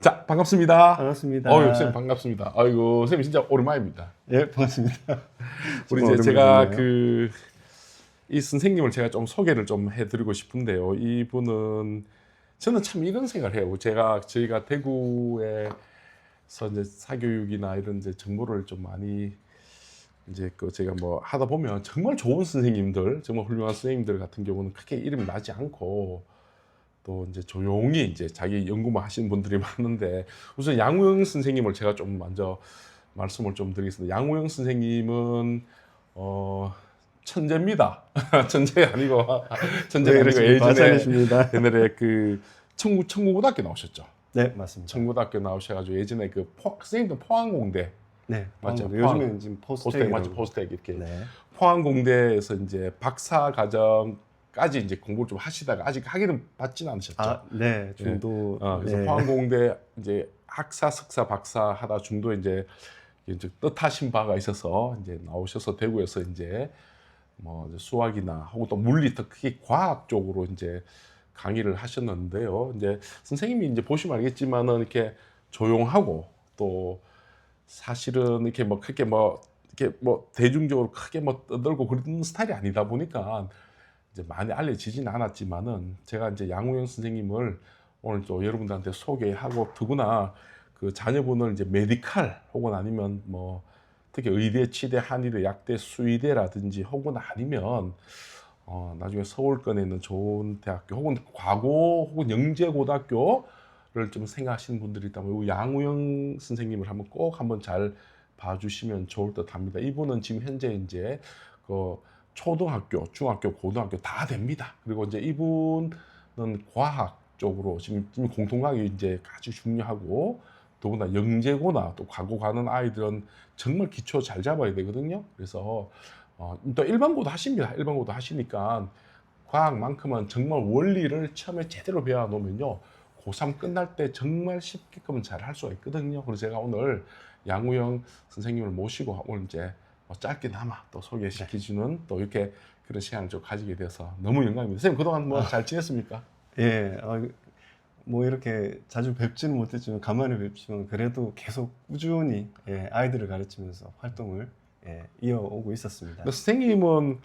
자, 반갑습니다. 반갑습니다. 선생님 반갑습니다. 아이고, 선생님 진짜 오랜만입니다. 예, 반갑습니다. 우리 정말 이제 제가 오랜만이네요. 이 선생님을 제가 좀 소개를 좀 해드리고 싶은데요. 이분은 저는 참 이런 생각을 해요. 저희가 대구에서 이제 사교육이나 이런 이제 정보를 좀 많이 이제 제가 뭐 하다 보면 정말 좋은 선생님들, 정말 훌륭한 선생님들 같은 경우는 크게 이름이 나지 않고 또 이제 조용히 이제 자기 연구만 하시는 분들이 많은데, 우선 양우영 선생님을 제가 좀 먼저 말씀을 좀 드리겠습니다. 양우영 선생님은 천재입니다. 천재가 아니고 천재가 아니고 예전에 그 청구고등학교 나오셨죠. 네, 맞습니다. 청구고등학교 나오셔가지고 예전에 선생님도 포항공대. 네, 맞죠. 요즘에는 지금 포스텍 맞죠. 포스텍 이렇게. 네. 포항공대에서 이제 박사 과정까지 이제 공부를 좀 하시다가 아직 학위는 받지는 않으셨죠. 아, 네, 중도. 그래서 네. 포항공대 이제 학사, 석사, 박사 하다 중도 이제 뜻하신 바가 있어서 이제 나오셔서 대구에서 이제 뭐 이제 수학이나 혹은 또 물리, 특히 과학 쪽으로 이제 강의를 하셨는데요. 이제 선생님이 이제 보시면 알겠지만은 이렇게 조용하고 또 사실은 이렇게 뭐 크게 이렇게 대중적으로 크게 떠들고 그런 스타일이 아니다 보니까 이제 많이 알려지진 않았지만은, 제가 이제 양우영 선생님을 오늘 또 여러분들한테 소개하고, 더구나 그 자녀분을 이제 메디칼 혹은 아니면 뭐 특히 의대, 치대, 한의대, 약대, 수의대라든지 혹은 아니면 나중에 서울권에 있는 좋은 대학교 혹은 과고 혹은 영재고등학교를 좀 생각하시는 분들이 있다면 이 양우영 선생님을 한번 잘 봐주시면 좋을 듯 합니다. 이분은 지금 현재 이제 그 초등학교, 중학교, 고등학교 다 됩니다. 그리고 이제 이분은 과학 쪽으로 지금 공통과학이 이제 아주 중요하고, 더구나 영재고나 또 과고 가는 아이들은 정말 기초 잘 잡아야 되거든요. 그래서 또 일반고도 하십니다. 일반고도 하시니까 과학만큼은 정말 원리를 처음에 제대로 배워 놓으면요, 고3 끝날 때 정말 쉽게끔 잘 할 수가 있거든요. 그래서 제가 오늘 양우영 선생님을 모시고 오늘 이제 짧게나마 또 소개시켜주는 또 이렇게 그런 시간을 좀 가지게 돼서 너무 영광입니다. 선생님 그동안 뭐 잘 지냈습니까? 예, 뭐 이렇게 자주 뵙지는 못했지만 간만에 뵙지만 그래도 계속 꾸준히 아이들을 가르치면서 활동을 이어오고 있었습니다. 근데 선생님은,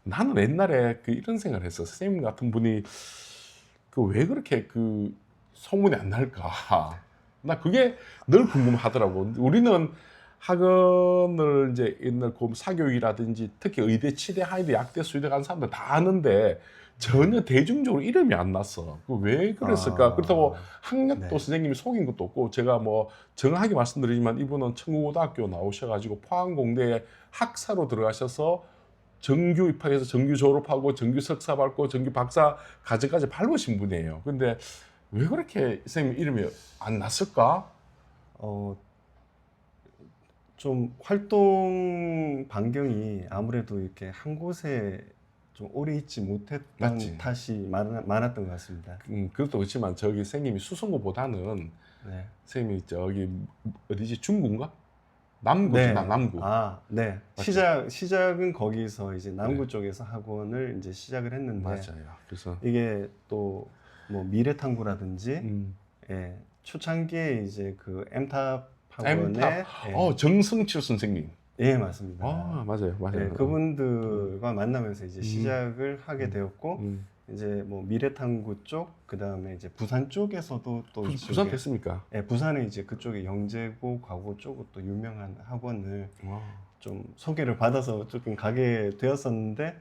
나는 옛날에 이런 생각을 했어. 선생님 같은 분이 왜 그렇게 소문이 안 날까? 나 그게 늘 궁금하더라고. 우리는 학원을 이제 옛날 사교육이라든지 특히 의대, 치대, 한의대, 약대, 수의대 간 사람들 다 아는데 전혀 대중적으로 이름이 안 났어. 왜 그랬을까? 그렇다고 학력도 네. 선생님이 속인 것도 없고, 제가 뭐 정확하게 말씀드리지만 이분은 청구고등학교 나오셔가지고 포항공대에 학사로 들어가셔서 정규 입학해서 정규 졸업하고 정규 석사 밟고 정규 박사 과정까지 밟으신 분이에요. 근데 왜 그렇게 선생님 이름이 안 났을까? 좀 활동 반경이 아무래도 이렇게 한 곳에 좀 오래 있지 못했던 맞지. 탓이 많았던 것 같습니다. 그것도 그렇지만 저기 선생님이 수성구보다는 네. 선생님이 저기 어디지, 중구인가? 남구지. 네. 남구. 네. 맞지? 시작은 거기서 이제 남구 쪽에서 학원을 이제 시작을 했는데, 맞아요. 그래서 이게 또 뭐 미래탐구라든지 음, 초창기에 이제 그 M탑 학원에 M탑. 정승칠 선생님. 맞습니다. 맞아요. 그분들과 만나면서 이제 시작을 하게 되었고, 음. 이제 뭐 미래탐구 쪽, 그 다음에 이제 부산 쪽에서도 또 부산 됐습니까? 부산에 이제 그쪽에 영재고, 과고 쪽으로 또 유명한 학원을 좀 소개를 받아서 조금 가게 되었었는데,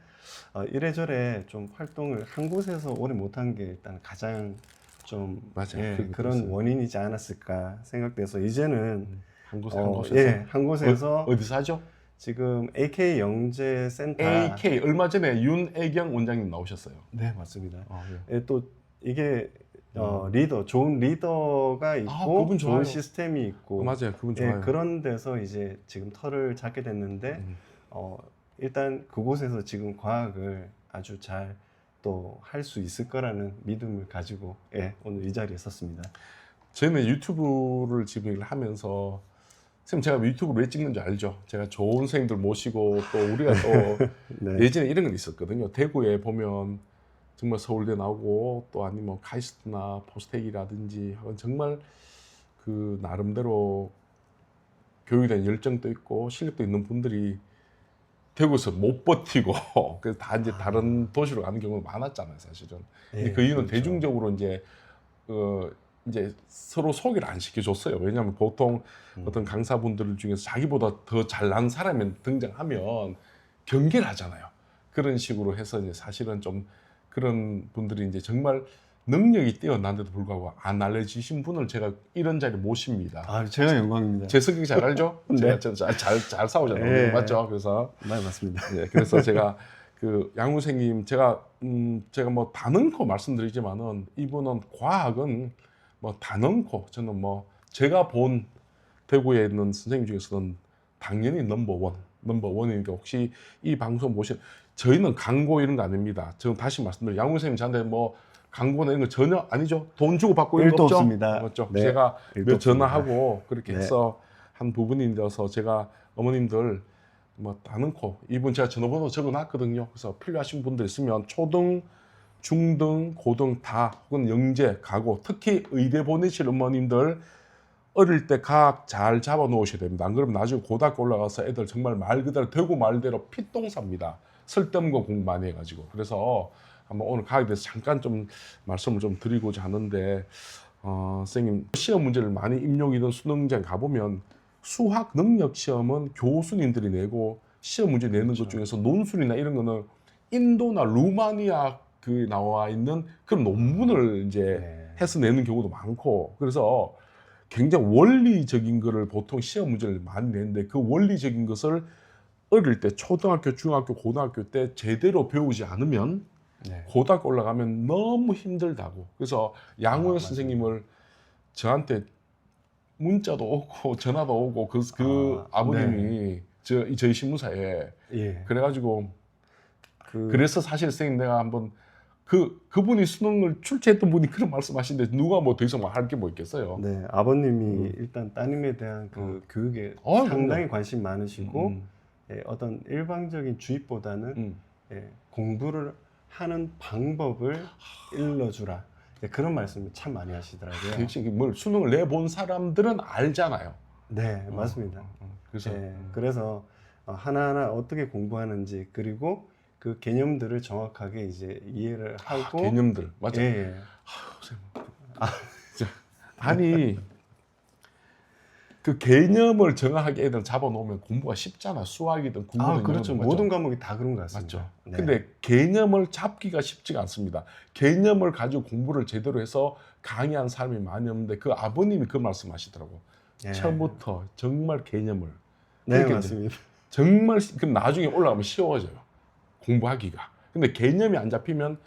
이래저래 좀 활동을 한 곳에서 오래 못한 게 일단 가장 좀 맞아요. 그런 원인이지 않았을까 생각돼서 이제는 한 곳에서 한 곳에서 어디서 하죠? 지금 AK 영재 센터 AK 얼마 전에 윤애경 원장님 나오셨어요. 네, 맞습니다. 예. 또 이게 좋은 리더가 있고 그분 좋아요. 좋은 시스템이 있고 맞아요. 그분 좋아요. 그런 데서 이제 지금 털을 잡게 됐는데 일단 그곳에서 지금 과학을 아주 잘 또 할 수 있을 거라는 믿음을 가지고 오늘 이 자리에 섰습니다. 저희는 유튜브를 지금 하면서, 선생님 제가 유튜브를 왜 찍는 줄 알죠? 제가 좋은 선생님들 모시고 또 우리가 또 네. 예전에 이런 건 있었거든요. 대구에 보면 정말 서울대 나오고 또 아니면 카이스트나 포스텍이라든지 정말 그 나름대로 교육에 대한 열정도 있고 실력도 있는 분들이 대구에서 못 버티고 그래서 다 이제 다른 도시로 가는 경우가 많았잖아요, 사실은. 근데 예, 그 이유는 그렇죠. 대중적으로 이제 서로 소개를 안 시켜줬어요. 왜냐하면 보통 어떤 강사분들 중에서 자기보다 더 잘난 사람이 등장하면 경계를 하잖아요. 그런 식으로 해서 이제 사실은 좀 그런 분들이 이제 정말 능력이 뛰어난데도 불구하고 안 알려지신 분을 제가 이런 자리에 모십니다. 아, 제가 영광입니다. 제 성격 잘 알죠? 네. 제가 잘 싸우잖아요. 예. 맞죠? 그래서 네, 맞습니다. 예, 그래서 제가 그 양우 선생님 제가 뭐 다 넣고 말씀드리지만은 이분은 과학은 뭐 다 넣고 저는 뭐 제가 본 대구에 있는 선생님 중에서는 당연히 넘버원이니까 혹시 이 방송 보신 저희는 광고 이런 거 아닙니다. 저는 다시 말씀드려요. 양우 선생님 저한테 뭐 광고나 이런 거 전혀 아니죠. 돈 주고 받고 이런 거 일도 없죠? 없습니다. 맞죠? 네, 제가 일도 몇 없습니다. 전화하고 그렇게 네. 해서 한 부분이라서 제가 어머님들 뭐 다 넣고 이분 제가 전화번호 적어놨거든요. 그래서 필요하신 분들 있으면 초등, 중등, 고등 다 혹은 영재, 가고 특히 의대 보내실 어머님들 어릴 때 과학 잘 잡아 놓으셔야 됩니다. 안 그러면 나중에 고등학교 올라가서 애들 정말 말 그대로 대구 말대로 피똥삽니다. 쓸데없는 거 공부 많이 해가지고. 그래서 한번 오늘 과학에 대해서 잠깐 좀 말씀을 좀 드리고자 하는데 선생님 시험 문제를 많이 입력이든 수능장 가보면 수학 능력 시험은 교수님들이 내고 시험 문제 내는 그렇죠. 것 중에서 논술이나 이런 거는 인도나 루마니아 그 나와 있는 그런 논문을 이제 네. 해서 내는 경우도 많고 그래서 굉장히 원리적인 거를 보통 시험 문제를 많이 내는데 그 원리적인 것을 어릴 때 초등학교, 중학교, 고등학교 때 제대로 배우지 않으면 네. 고등학교 올라가면 너무 힘들다고. 그래서 양호영 맞아요. 선생님을 저한테 문자도 오고 전화도 오고 그 아, 아버님이 저희 신문사에 예. 그래가지고 그래서 사실 선생님 내가 한번 그분이 수능을 출제했던 분이 그런 말씀하시는데 누가 뭐 더 이상 할 게 뭐 있겠어요. 네, 아버님이 일단 따님에 대한 그 교육에 상당히 관심 많으시고 예, 어떤 일방적인 주입보다는 예, 공부를 하는 방법을 일러주라. 예, 그런 말씀을 참 많이 하시더라고요. 역시 뭘 수능을 내본 사람들은 알잖아요. 네, 맞습니다. 그래서 예, 그래서 하나하나 어떻게 공부하는지 그리고 그 개념들을 정확하게 이제 이해를 하고 개념들 맞죠? 예, 예. 아니 그 개념을 정확하게 애들 잡아놓으면 공부가 쉽잖아. 수학이든 국문이든 그렇죠. 이런 거, 모든 맞죠? 과목이 다 그런 것 같습니다. 맞죠. 네. 근데 개념을 잡기가 쉽지가 않습니다. 개념을 가지고 공부를 제대로 해서 강의한 사람이 많이 없는데 그 아버님이 그 말씀하시더라고. 예. 처음부터 정말 개념을. 네, 그러니까 맞습니다. 정말 그럼 나중에 올라가면 쉬워져요. 공부하기가. 근데 개념이 안 잡히면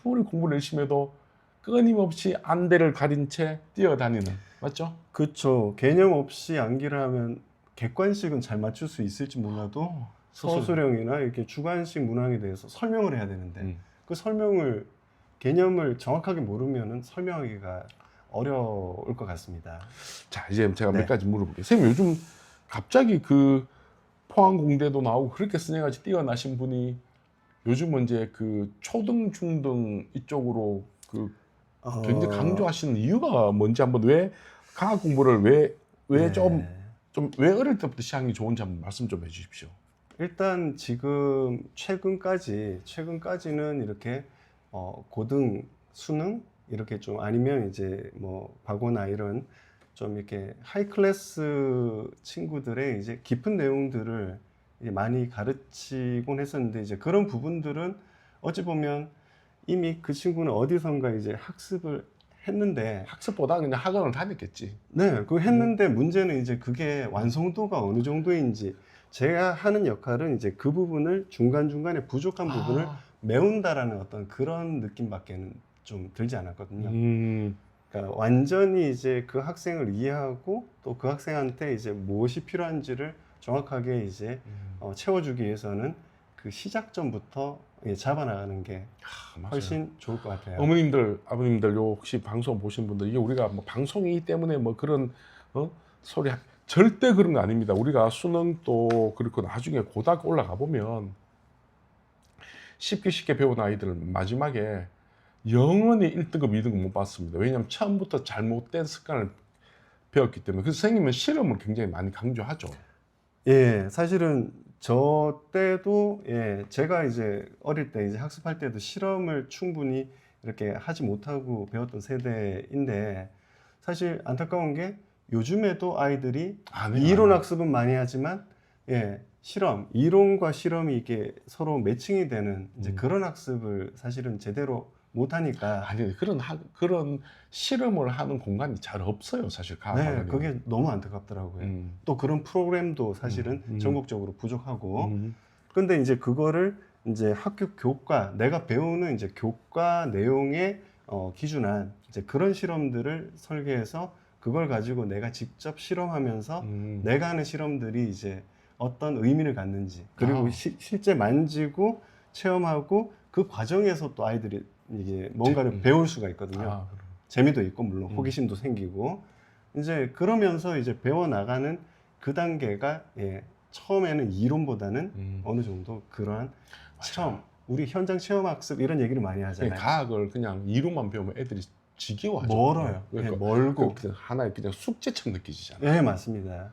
아무리 공부를 열심히 해도 끊임없이 안대를 가린 채 뛰어다니는. 맞죠? 그렇죠. 개념 없이 암기를 하면 객관식은 잘 맞출 수 있을지 몰라도 서술형이나 이렇게 주관식 문항에 대해서 설명을 해야 되는데 그 설명을 개념을 정확하게 모르면은 설명하기가 어려울 것 같습니다. 자, 이제 제가 네. 몇 가지 물어볼게요. 선생님 요즘 갑자기 그 포항공대도 나오고 그렇게 선생님같이 뛰어나신 분이 요즘은 이제 그 초등, 중등 이쪽으로 그 굉장히 강조하시는 이유가 뭔지 한번 왜 과학 공부를 왜 좀 왜 어릴 때부터 시작이 좋은지 한번 말씀 좀 해주십시오. 일단 지금 최근까지는 이렇게 고등 수능 이렇게 좀 아니면 이제 뭐 과거나 이런 좀 이렇게 하이 클래스 친구들의 이제 깊은 내용들을 이제 많이 가르치곤 했었는데 이제 그런 부분들은 어찌 보면 이미 그 친구는 어디선가 이제 학습을 했는데 학습보다 그냥 학원을 다녔겠지. 네, 그거 했는데 문제는 이제 그게 완성도가 어느 정도인지 제가 하는 역할은 이제 그 부분을 중간중간에 부족한 부분을 메운다라는 어떤 그런 느낌밖에는 좀 들지 않았거든요. 그러니까 완전히 이제 그 학생을 이해하고 또 그 학생한테 이제 무엇이 필요한지를 정확하게 이제 채워주기 위해서는 그 시작점부터 잡아나가는 게 훨씬 좋을 것 같아요. 어머님들, 아버님들 요 혹시 방송 보신 분들 이게 우리가 뭐 방송이기 때문에 뭐 그런 소리 절대 그런 거 아닙니다. 우리가 수능도 그렇고 나중에 고등학교 올라가 보면 쉽게 배운 아이들은 마지막에 영원히 1등급, 2등급 못 받습니다. 왜냐하면 처음부터 잘못된 습관을 배웠기 때문에 그래서 선생님은 실험을 굉장히 많이 강조하죠. 예, 사실은 저 때도 예, 제가 이제 어릴 때 이제 학습할 때도 실험을 충분히 이렇게 하지 못하고 배웠던 세대인데 사실 안타까운 게 요즘에도 아이들이 안 해요, 이론 안 해요. 학습은 많이 하지만 예, 실험, 이론과 실험이 이게 서로 매칭이 되는 이제 그런 학습을 사실은 제대로 못 하니까 아니 그런 실험을 하는 공간이 잘 없어요, 사실 네, 과학관에는. 그게 너무 안타깝더라고요. 음, 또 그런 프로그램도 사실은 음. 전국적으로 부족하고 음, 근데 이제 그거를 이제 학교 교과, 내가 배우는 이제 교과 내용에 기준한 이제 그런 실험들을 설계해서 그걸 가지고 내가 직접 실험하면서 음. 내가 하는 실험들이 이제 어떤 의미를 갖는지 그리고 아. 실제 만지고 체험하고 그 과정에서 또 아이들이 이게 뭔가를 음. 배울 수가 있거든요. 아, 재미도 있고 물론 호기심도 생기고 이제 그러면서 이제 배워 나가는 그 단계가 예, 처음에는 이론보다는 음. 어느 정도 그러한 맞아. 체험, 우리 현장 체험 학습 이런 얘기를 많이 하잖아요. 과학을 그냥 이론만 배우면 애들이 지겨워하죠. 멀어요. 그러니까 예, 멀고. 그냥 하나의 그냥 숙제처럼 느껴지잖아요. 예, 맞습니다.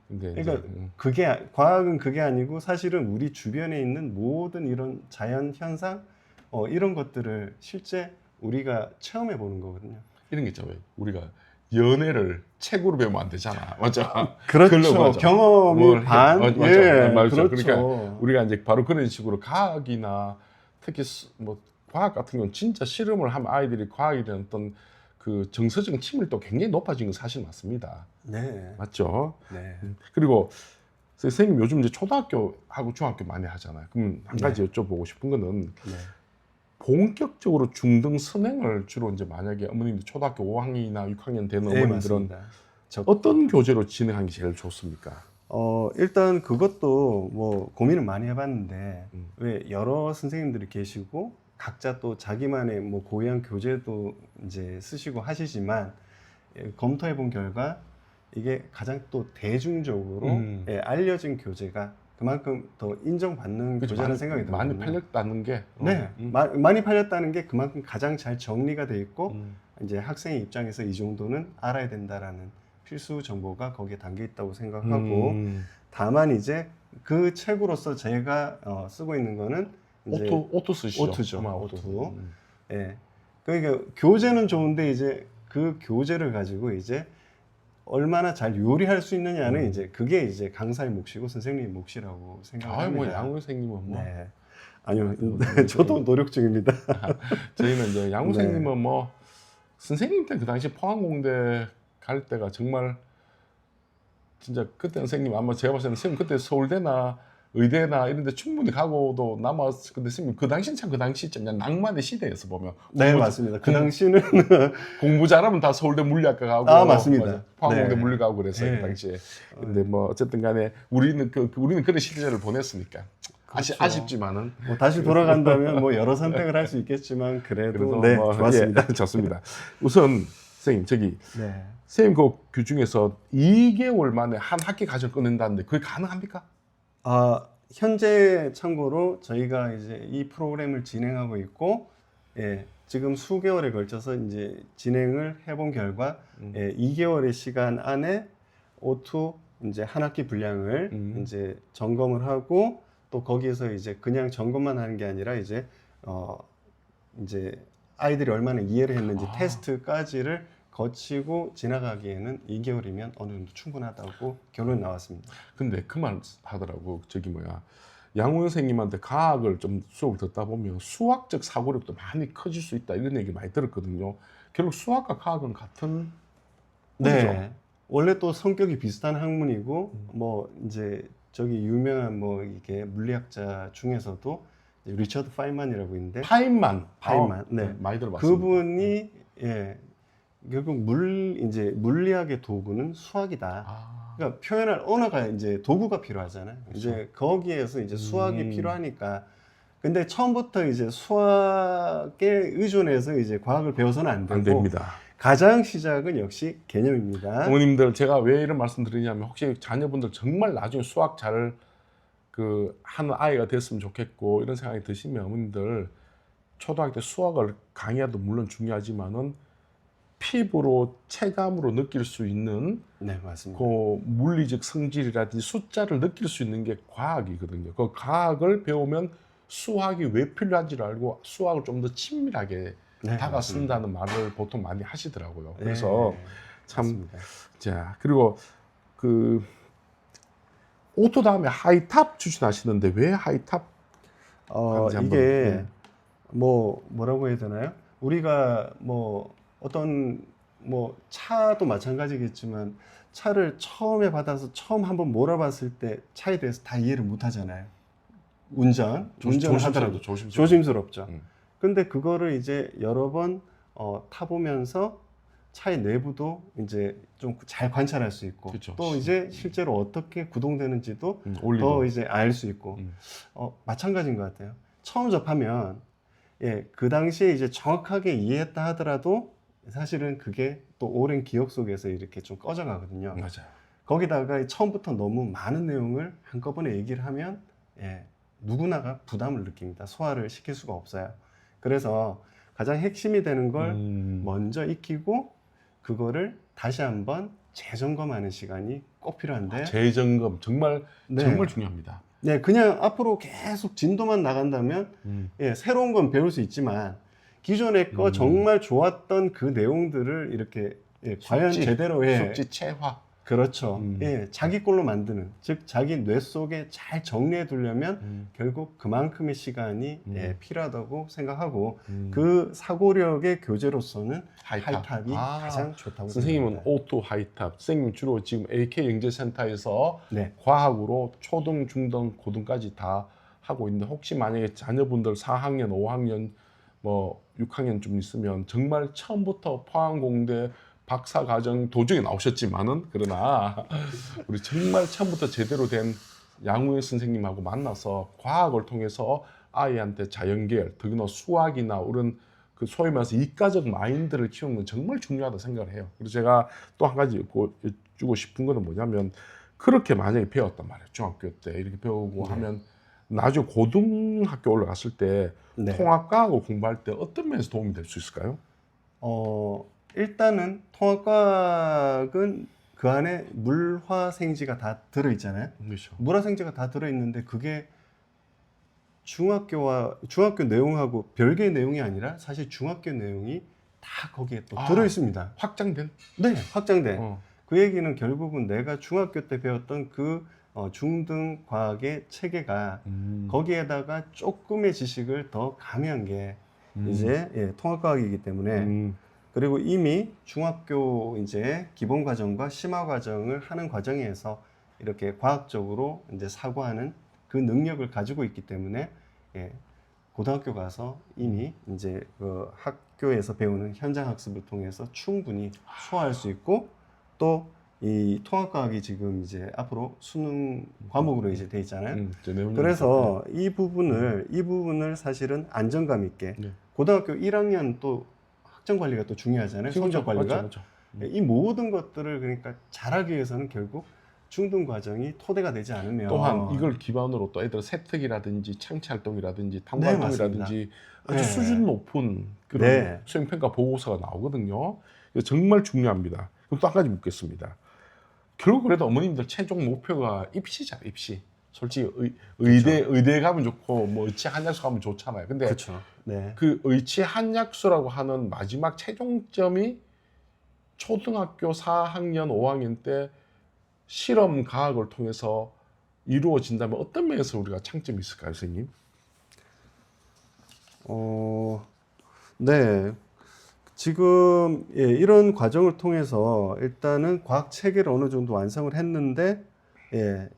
근데 이제 그러니까 그게 과학은 그게 아니고 사실은 우리 주변에 있는 모든 이런 자연 현상 이런 것들을 실제 우리가 체험해 보는 거거든요. 이런 게 있잖아요. 우리가 연애를 책으로 배우면 안 되잖아. 맞아. 그렇죠. 맞아. 경험이 뭘 반. 맞아. 예, 맞아. 그렇죠. 그러니까 우리가 이제 바로 그런 식으로 과학이나 특히 뭐 과학 같은 경우는 진짜 실험을 하면 아이들이 과학에 대한 어떤 그 정서적 친밀도 굉장히 높아진 건 사실 맞습니다. 네. 맞죠? 네. 그리고 선생님 요즘 이제 초등학교하고 중학교 많이 하잖아요. 그럼 한 가지 여쭤보고 싶은 거는 네. 본격적으로 중등 선행을 주로 이제 만약에 어머님들 초등학교 5학년이나 6학년 되는 네, 어머님들은 맞습니다. 어떤 교재로 진행하는 게 제일 좋습니까? 일단 그것도 뭐 고민을 많이 해봤는데 음. 왜 여러 선생님들이 계시고 각자 또 자기만의 뭐 고유한 교재도 이제 쓰시고 하시지만 검토해 본 결과 이게 가장 또 대중적으로 알려진 교재가 그만큼 더 인정받는 그죠? 교재라는 생각이 들거든요. 많이 팔렸다는 게 네, 많이 팔렸다는 게 그만큼 가장 잘 정리가 돼 있고 이제 학생의 입장에서 이 정도는 알아야 된다라는 필수 정보가 거기에 담겨 있다고 생각하고 다만 이제 그 책으로서 제가 쓰고 있는 거는 이제 오토 쓰시죠? 오투죠. 아마 오투. 예. 그러니까 교재는 좋은데 이제 그 교재를 가지고 이제 얼마나 잘 요리할 수 있느냐는 이제 그게 이제 강사의 몫이고 선생님의 몫이라고 아, 생각합니다. 뭐 양호 선생님은 뭐 네. 아니요, 저도 노력 중입니다. 저희는 이제 양호 네. 선생님은 뭐 선생님 때 그 당시 포항공대 갈 때가 정말 진짜 그때 선생님 아마 제가 봤을 때는 선생님 그때 서울대나 의대나 이런 데 충분히 가고도 남았 근데 선생님 그 당시는 참 그 당시 좀 그냥 낭만의 시대였어 보면 네, 맞습니다. 그 당시는 공부 잘하면 다 서울대 물리학과 가고 맞습니다. 맞아. 포항공대 네. 물리 가고 그래서 네. 그 당시에 근데 뭐 어쨌든 간에 우리는 우리는 그런 시대를 보냈으니까 그렇죠. 아쉽지만은 뭐 다시 돌아간다면 뭐 여러 선택을 할 수 있겠지만 그래도 네, 뭐, 좋았습니다. 예, 좋습니다. 우선 선생님 저기 네. 선생님 그 중에서 2개월 만에 한 학기 과정 끝낸다는데 그게 가능합니까? 현재 참고로 저희가 이제 이 프로그램을 진행하고 있고, 예, 지금 수개월에 걸쳐서 이제 진행을 해본 결과, 2개월의 시간 안에 O2 이제 한 학기 분량을 이제 점검을 하고, 또 거기에서 이제 그냥 점검만 하는 게 아니라 이제, 이제 아이들이 얼마나 이해를 했는지 테스트까지를 거치고 지나가기에는 2개월이면 어느 정도 충분하다고 결론이 나왔습니다. 근데 그 말 하더라고. 저기 뭐야. 양호 선생님한테 과학을 좀 수업을 듣다 보면 수학적 사고력도 많이 커질 수 있다 이런 얘기 많이 들었거든요. 결국 수학과 과학은 같은 네. 거죠? 원래 또 성격이 비슷한 학문이고 뭐 이제 저기 유명한 뭐 이게 물리학자 중에서도 이제 리처드 파인만이라고 있는데 파인만. 네. 많이 들어봤습니다. 그분이 예. 결국 이제 물리학의 도구는 수학이다. 그러니까 표현할 언어가 이제 도구가 필요하잖아요. 그렇죠. 이제 거기에서 이제 수학이 필요하니까. 근데 처음부터 이제 수학에 의존해서 이제 과학을 배워서는 안 되고 안 됩니다. 가장 시작은 역시 개념입니다. 어머님들 제가 왜 이런 말씀 드리냐면 혹시 자녀분들 정말 나중에 수학 잘 하는 아이가 됐으면 좋겠고 이런 생각이 드시면 어머님들 초등학교 때 수학을 강의해도 물론 중요하지만은 피부로 체감으로 느낄 수 있는 네, 맞습니다. 그 물리적 성질이라든지 숫자를 느낄 수 있는 게 과학이거든요. 그 과학을 배우면 수학이 왜 필요한지를 알고 수학을 좀 더 친밀하게 네, 다가선다는 말을 보통 많이 하시더라고요. 네, 그래서 참, 맞습니다. 자, 그리고 그 오토 다음에 하이탑 추천하시는데 왜 하이탑 하는지 한번. 이게 뭐라고 해야 되나요? 우리가 뭐 어떤 뭐 차도 마찬가지겠지만 차를 처음에 받아서 처음 한번 몰아봤을 때 차에 대해서 다 이해를 못 하잖아요. 운전을 하더라도 조심스럽죠. 근데 그거를 이제 여러 번 타보면서 차의 내부도 이제 좀 잘 관찰할 수 있고 그쵸. 또 이제 실제로 어떻게 구동되는지도 올리도. 더 이제 알 수 있고 음. 마찬가지인 것 같아요. 처음 접하면 그 당시에 이제 정확하게 이해했다 하더라도 사실은 그게 또 오랜 기억 속에서 이렇게 좀 꺼져가거든요. 맞아요. 거기다가 처음부터 너무 많은 내용을 한꺼번에 얘기를 하면 누구나가 부담을 느낍니다. 소화를 시킬 수가 없어요. 그래서 가장 핵심이 되는 걸 먼저 익히고 그거를 다시 한번 재점검하는 시간이 꼭 필요한데 재점검 정말 네. 정말 중요합니다. 네, 그냥 앞으로 계속 진도만 나간다면 새로운 건 배울 수 있지만 기존에 거 정말 좋았던 그 내용들을 이렇게 과연 제대로 숙지 체화. 그렇죠. 자기 걸로 만드는, 즉 자기 뇌 속에 잘 정리해 두려면 결국 그만큼의 시간이 필요하다고 생각하고 그 사고력의 교재로서는 하이탑이 가장 좋다고 선생님은 생각합니다. 오토 하이탑. 선생님 주로 지금 AK 영재센터에서 네. 과학으로 초등, 중등, 고등까지 다 하고 있는데 혹시 만약에 자녀분들 4학년, 5학년, 뭐 6학년 좀 있으면 정말 처음부터 포항공대 박사 과정 도중에 나오셨지만은 그러나 우리 정말 처음부터 제대로 된 양우의 선생님하고 만나서 과학을 통해서 아이한테 자연계열, 특히나 수학이나 이런 그 소위 말해서 이과적 마인드를 키우는 건 정말 중요하다 생각을 해요. 그래서 제가 또 한 가지 여쭈고 싶은 거는 뭐냐면 그렇게 만약에 배웠단 말이에요. 중학교 때 이렇게 배우고 하면 나중에 고등학교 올라갔을 때 통합과학을 공부할 때 어떤 면에서 도움이 될 수 있을까요? 일단은 통합과학은 그 안에 물화생지가 다 들어있잖아요. 그렇죠. 물화생지가 다 들어있는데 그게 중학교 내용하고 별개의 내용이 아니라 사실 중학교 내용이 다 거기에 또 들어있습니다. 확장된? 네, 확장된. 그 얘기는 결국은 내가 중학교 때 배웠던 그 중등 과학의 체계가 거기에다가 조금의 지식을 더 가미한 게 이제 통합과학이기 때문에 그리고 이미 중학교 이제 기본 과정과 심화 과정을 하는 과정에서 이렇게 과학적으로 이제 사고하는 그 능력을 가지고 있기 때문에 고등학교 가서 이미 이제 그 학교에서 배우는 현장 학습을 통해서 충분히 소화할 수 있고 또 이 통합과학이 지금 이제 앞으로 수능 과목으로 이제 돼 있잖아요. 그래서 이 부분을 사실은 안정감 있게 고등학교 1학년 또 학점 관리가 또 중요하잖아요. 성적 관리가. 맞죠. 이 모든 것들을 그러니까 잘하기 위해서는 결국 중등 과정이 토대가 되지 않으면 또한 이걸 기반으로 또 애들 세특이라든지 창치활동이라든지 탐구활동이라든지 아주 수준 높은 그런 수행평가 보고서가 나오거든요. 이거 정말 중요합니다. 그럼 또 한 가지 묻겠습니다. 결국 그래도 어머님들 최종 목표가 입시잖아요. 입시. 솔직히 의대 가면 좋고 뭐 의치 한약수 가면 좋잖아요. 근데 그 의치 한약수라고 하는 마지막 최종점이 초등학교 4학년, 5학년 때 실험 과학을 통해서 이루어진다면 어떤 면에서 우리가 장점이 있을까요, 선생님? 네. 지금 이런 과정을 통해서 일단은 과학 체계를 어느 정도 완성을 했는데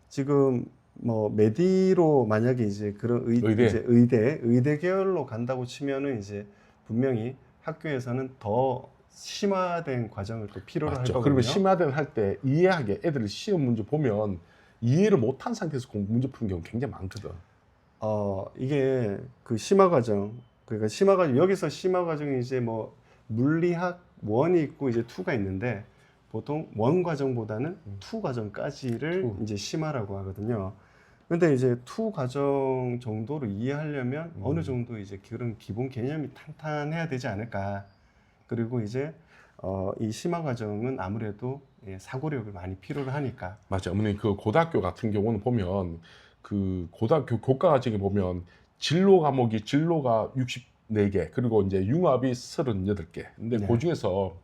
지금 뭐 메디로 만약에 이제 그런 의대 계열로 간다고 치면은 이제 분명히 학교에서는 더 심화된 과정을 또 필요로 할 거거든요. 그러면 심화된 할 때 이해하게 애들이 시험 문제 보면 이해를 못한 상태에서 문제 푸는 경우 굉장히 많거든. 이게 그 심화 과정, 그러니까 심화 과정 여기서 심화 과정이 이제 뭐 물리학 1이 있고 이제 2가 있는데 보통 1 과정보다는 2 과정까지를 이제 심화라고 하거든요. 근데 이제 2 과정 정도로 이해하려면 어느 정도 이제 그런 기본 개념이 탄탄해야 되지 않을까. 그리고 이제 이 심화 과정은 아무래도 사고력을 많이 필요로 하니까. 맞죠. 어머니 그 고등학교 같은 경우는 보면 그 고등학교 교과 과정에 보면 진로가 64개 그리고 이제 융합이 38개. 근데 네. 그 중에서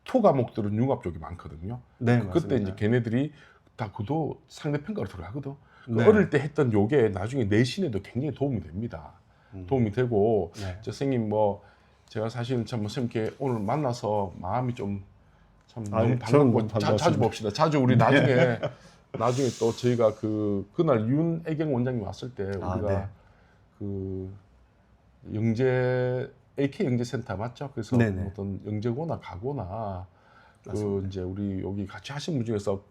투 과목들은 융합 쪽이 많거든요. 네, 그때 이제 맞습니다. 걔네들이 다 그도 상대평가로 들어가거든. 그 네. 어릴 때 했던 요게 나중에 내신에도 굉장히 도움이 됩니다. 도움이 되고 네. 선생님 뭐 제가 사실 참 선생님께 오늘 만나서 마음이 좀 참 아유, 너무 저는 너무 반갑고 자주 반갑습니다. 봅시다. 자주 우리 나중에 또 저희가 그날 윤애경 원장님 왔을 때 아, 우리가 네. 그 영재 AK 영재센터 맞죠? 그래서 네네. 어떤 영재고나 가고나 그 맞습니다. 이제 우리 여기 같이 하신 분 중에서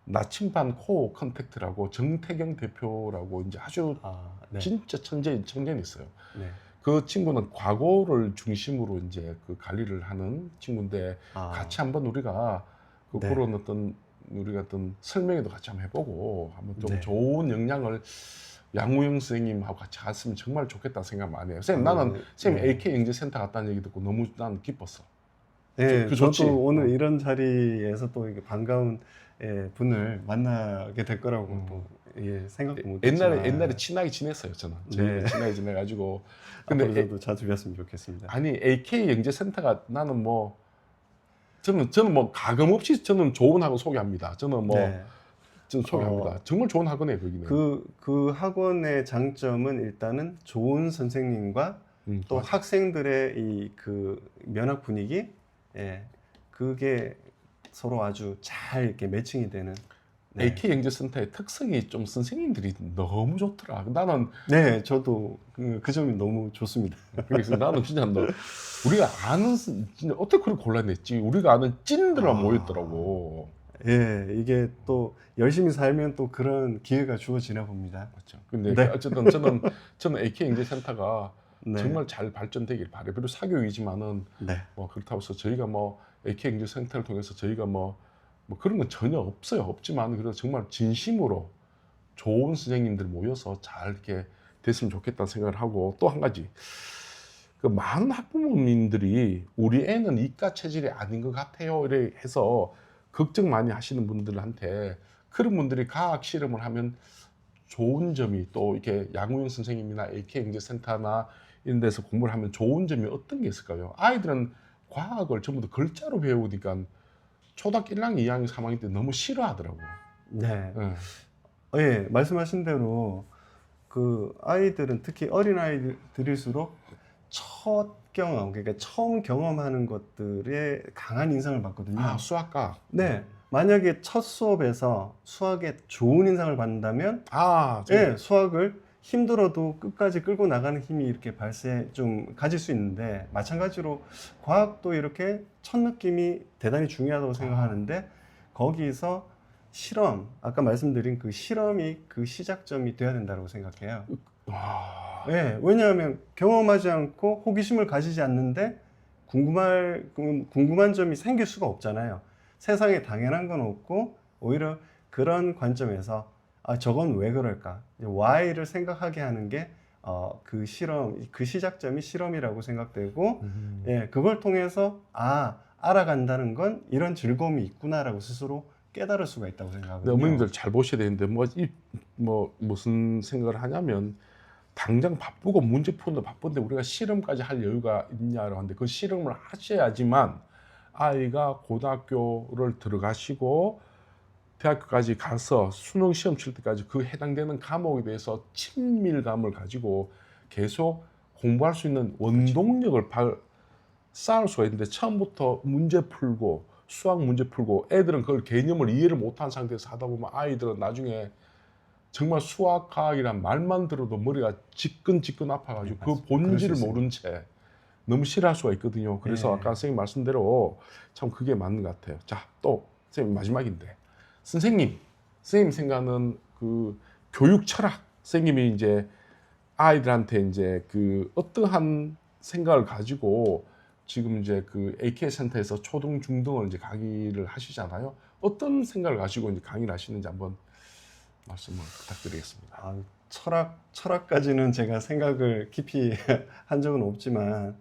나침반 코어 컨택트라고 정태경 대표라고 이제 아주 네. 진짜 천재는 있어요. 네. 그 친구는 과거를 중심으로 이제 그 관리를 하는 친구인데 같이 한번 우리가 네. 그런 우리가 어떤 설명회도 같이 한번 해보고 한번 좀 네. 좋은 역량을 양우영 선생님하고 같이 갔으면 정말 좋겠다 생각 많이 해요. 선생님 나는 선생님 네. AK 영재센터 갔다는 얘기 듣고 너무 나는 기뻤어. 네, 그 저도 좋지? 오늘 이런 자리에서 또 이게 반가운 분을 만나게 될 거라고 또 생각도 못했지만 옛날에 친하게 지냈어요 저는. 저희는 네. 친하게 지내가지고. 앞으로 근데 저도 자주 뵀으면 좋겠습니다. 아니 AK 영재센터가 나는 뭐 저는 뭐 가감 없이 저는 좋은 학원 소개합니다. 저는 뭐 네. 저는 소개합니다. 정말 좋은 학원이에요 거기는. 그 학원의 장점은 일단은 좋은 선생님과 또 맞아. 학생들의 이 그 면학 분위기, 그게 서로 아주 잘 이렇게 매칭이 되는. 네. AK 영재센터의 특성이 좀 선생님들이 너무 좋더라. 나는 네, 저도 그 점이 너무 좋습니다. 그래서 나는 진짜 우리가 아는 진짜 어떻게 그걸 골라냈지? 우리가 아는 찐들만 모였더라고. 예, 이게 또 열심히 살면 또 그런 기회가 주어지나 봅니다. 맞죠. 근데 네. 어쨌든 저는 AK 영재센터가 네. 정말 잘 발전되길 바래요. 비록 사교육이지만은 네. 뭐 그렇다고 해서 저희가 뭐 AK 영재센터를 통해서 저희가 뭐 그런 건 전혀 없어요. 없지만 그래도 정말 진심으로 좋은 선생님들 모여서 잘 이렇게 됐으면 좋겠다는 생각을 하고 또 한 가지 그 많은 학부모님들이 우리 애는 이과 체질이 아닌 것 같아요. 이래 해서 걱정 많이 하시는 분들한테 그런 분들이 과학 실험을 하면 좋은 점이 또 이렇게 양우영 선생님이나 AK 영재센터나 이런 데서 공부를 하면 좋은 점이 어떤 게 있을까요? 아이들은 과학을 전부 다 글자로 배우니까 초등학교 1학년, 2학년, 3학년 때 너무 싫어하더라고요. 네. 네. 예, 말씀하신 대로 그 아이들은 특히 어린 아이들일수록 첫 경험, 그러니까 처음 경험하는 것들에 강한 인상을 받거든요. 아, 수학과. 네. 만약에 첫 수업에서 수학에 좋은 인상을 받는다면 수학을 힘들어도 끝까지 끌고 나가는 힘이 이렇게 좀 가질 수 있는데, 마찬가지로 과학도 이렇게 첫 느낌이 대단히 중요하다고 생각하는데 거기서 실험, 아까 말씀드린 그 실험이 그 시작점이 돼야 된다고 생각해요. 네, 왜냐하면 경험하지 않고 호기심을 가지지 않는데 궁금한 점이 생길 수가 없잖아요. 세상에 당연한 건 없고 오히려 그런 관점에서 저건 왜 그럴까? why를 생각하게 하는 게 그 실험, 그 시작점이 실험이라고 생각되고 그걸 통해서 알아간다는 건 이런 즐거움이 있구나라고 스스로 깨달을 수가 있다고 생각하거든요. 어머님들 잘 보셔야 되는데 무슨 생각을 하냐면 당장 바쁘고 문제 푸는데 바쁜데 우리가 실험까지 할 여유가 있냐라고 하는데 그 실험을 하셔야지만 아이가 고등학교를 들어가시고 대학교까지 가서 수능 시험 칠 때까지 그 해당되는 과목에 대해서 친밀감을 가지고 계속 공부할 수 있는 원동력을 쌓을 수가 있는데 처음부터 문제 풀고 수학 문제 풀고 애들은 그걸 개념을 이해를 못한 상태에서 하다 보면 아이들은 나중에 정말 수학 과학이란 말만 들어도 머리가 지끈지끈 아파가지고 그 본질을 모른 채 너무 싫어할 수가 있거든요. 그래서 아까 선생님 말씀대로 참 그게 맞는 것 같아요. 자, 또 선생님 마지막인데 선생님 생각하는 그 교육 철학, 선생님이 이제 아이들한테 이제 그 어떠한 생각을 가지고 지금 이제 그 AK 센터에서 초등 중등을 이제 강의를 하시잖아요. 어떤 생각을 가지고 이제 강의를 하시는지 한번 말씀을 부탁드리겠습니다. 철학까지는 제가 생각을 깊이 한 적은 없지만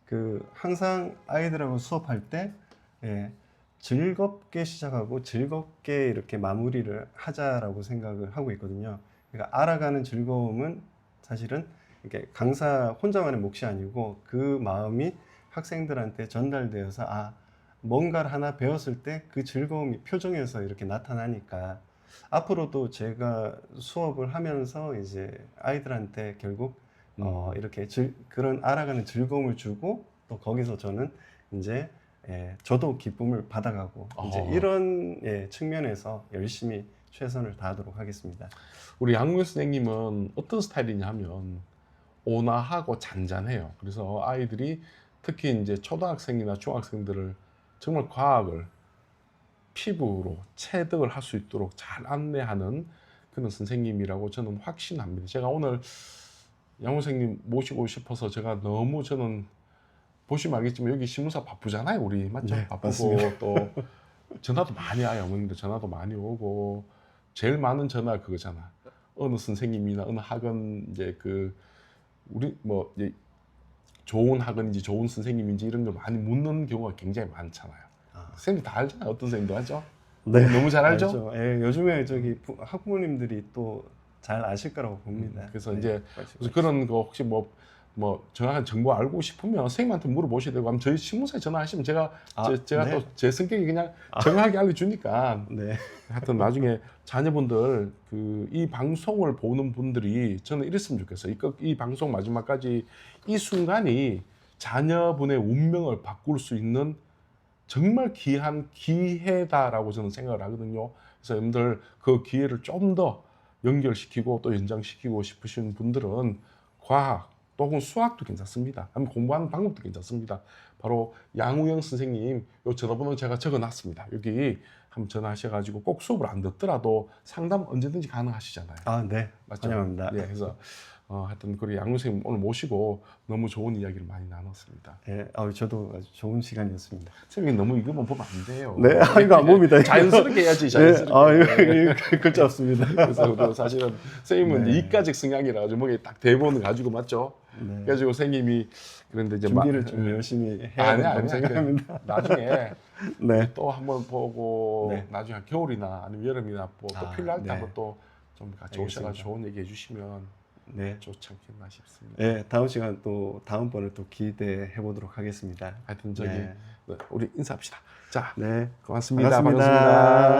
그 항상 아이들하고 수업할 때 예, 즐겁게 시작하고 즐겁게 이렇게 마무리를 하자라고 생각을 하고 있거든요. 그러니까 알아가는 즐거움은 사실은 이렇게 강사 혼자만의 몫이 아니고 그 마음이 학생들한테 전달되어서 아 뭔가를 하나 배웠을 때 그 즐거움이 표정에서 이렇게 나타나니까 앞으로도 제가 수업을 하면서 이제 아이들한테 결국 이렇게 그런 알아가는 즐거움을 주고 또 거기서 저는 이제 저도 기쁨을 받아가고 이제 이런 측면에서 열심히 최선을 다하도록 하겠습니다. 우리 양무현 선생님은 어떤 스타일이냐 하면 온화하고 잔잔해요. 그래서 아이들이 특히 이제 초등학생이나 중학생들을 정말 과학을 피부로 체득을 할 수 있도록 잘 안내하는 그런 선생님이라고 저는 확신합니다. 제가 오늘 양무 선생님 모시고 싶어서 제가 너무 저는 보시면 알겠지만 여기 신문사 바쁘잖아요, 우리 맞죠? 네, 바쁘고 맞습니다. 또 전화도 많이 와요, 어머님들 전화도 많이 오고 제일 많은 전화 그거잖아. 어느 선생님이나 어느 학원 이제 그 우리 뭐 이제 좋은 학원인지 좋은 선생님인지 이런 걸 많이 묻는 경우가 굉장히 많잖아요. 선생님 다 알잖아요. 어떤 선생님도 알죠? 네, 너무 잘 알죠? 알죠. 예, 요즘에 저기 학부모님들이 또 잘 아실 거라고 봅니다. 그래서 네, 이제 맞습니다. 그런 거 혹시 뭐 정확한 정보 알고 싶으면 선생님한테 물어보셔야 되고 하면 저희 신문사에 전화하시면 제가 제가 네. 또 제 성격이 그냥 정확하게 알려주니까 네. 하여튼 나중에 자녀분들 이 방송을 보는 분들이 저는 이랬으면 좋겠어요. 이 방송 마지막까지 이 순간이 자녀분의 운명을 바꿀 수 있는 정말 귀한 기회다라고 저는 생각을 하거든요. 그래서 여러분들 그 기회를 좀 더 연결시키고 또 연장시키고 싶으신 분들은 과학 또는 수학도 괜찮습니다. 아니면 공부하는 방법도 괜찮습니다. 바로 양우영 선생님 요 전화번호 제가 적어놨습니다. 여기 한번 전화하셔가지고 꼭 수업을 안 듣더라도 상담 언제든지 가능하시잖아요. 아, 네. 맞죠? 환영합니다. 네, 그래서 하여튼 우리 양우 선생님 오늘 모시고 너무 좋은 이야기를 많이 나눴습니다. 예, 저도 아주 좋은 시간이었습니다. 선생님 너무 이거만 보면 안 돼요. 네, 이거 안 봅니다. 자연스럽게 해야지, 자연스럽게. 이거 글자 없습니다. 그래서 사실은 선생님은 네. 이과적 성향이라 가지고 뭐딱 대본을 가지고 맞죠? 네. 그래가지고 선생님이 그런데 이제 준비를 좀 열심히 해야 된다고 생각합니다. 나중에 네. 또 한번 보고 네. 나중에 겨울이나 아니면 여름이나 또 필요할 때 네. 한번 또 좀 같이 오셔가지고 알겠습니다. 좋은 얘기 해주시면 네. 좋지 않겠나 싶습니다. 네, 다음 시간 또 다음번을 또 기대해 보도록 하겠습니다. 하여튼 저기 네. 우리 인사합시다. 자, 네. 고맙습니다. 반갑습니다. 반갑습니다.